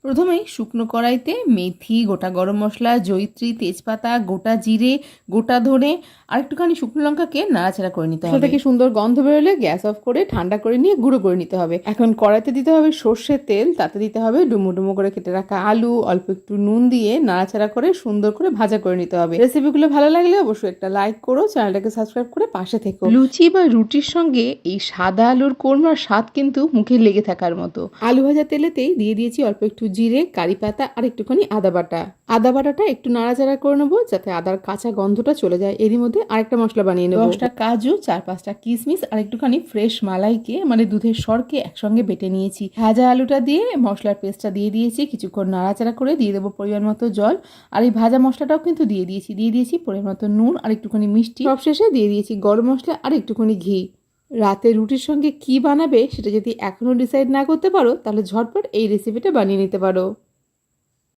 প্রথমেই শুকনো কড়াইতে মেথি, গোটা গরম মশলা, জয়িত্রী, তেজপাতা, গোটা জিরে, গোটা ধনে আর একটুখানি শুকনো লঙ্কাকে নাড়াচাড়া করে নিতে হবে। থেকে সুন্দর গন্ধ বেরোলে গ্যাস অফ করে ঠান্ডা করে নিয়ে গুঁড়ো করে নিতে হবে। এখন কড়াইতে দিতে হবে সর্ষের তেল, তাতে দিতে হবে ডুমো ডুমো করে কেটে রাখা আলু, অল্প একটু নুন দিয়ে নাড়াচাড়া করে সুন্দর করে ভাজা করে নিতে হবে। রেসিপিগুলো ভালো লাগলে অবশ্যই একটা লাইক করো, চ্যানেলটাকে সাবস্ক্রাইব করে পাশে থেকো। লুচি বা রুটির সঙ্গে এই সাদা আলুর কোরমার স্বাদ কিন্তু মুখে লেগে থাকার মতো। আলু ভাজা তেলেতেই দিয়ে দিয়েছি অল্প একটু জিরে, কারি পাতা আর একটুখানি আদা বাটা। আদা বাটাটা একটু নাড়াচাড়া করে নেবো যাতে আদার কাঁচা গন্ধটা চলে যায়। এরই মধ্যে আরেকটা মশলা বানিয়ে নেবো। 10টা কাজু, 4-5টা কিশমিশ আর একটুখানি ফ্রেশ মালাইকে মানে দুধের সরকে একসঙ্গে বেটে নিয়েছি। ভাজা আলুটা দিয়ে মশলার পেস্টটা দিয়ে দিয়েছি, কিছুক্ষণ নাড়াচাড়া করে দিয়ে দেবো পরিমাণ মতো জল। আর এই ভাজা মশলাটাও কিন্তু দিয়ে দিয়েছি পরিমাণ মতো নুন আর একটুখানি মিষ্টি। সবশেষে দিয়ে দিয়েছি গরম মশলা আর একটুখানি ঘি। রাতে রুটির সঙ্গে কি বানাবে সেটা যদি এখনো ডিসাইড না করতে পারো তাহলে ঝটপট এই রেসিপিটা বানিয়ে নিতে পারো।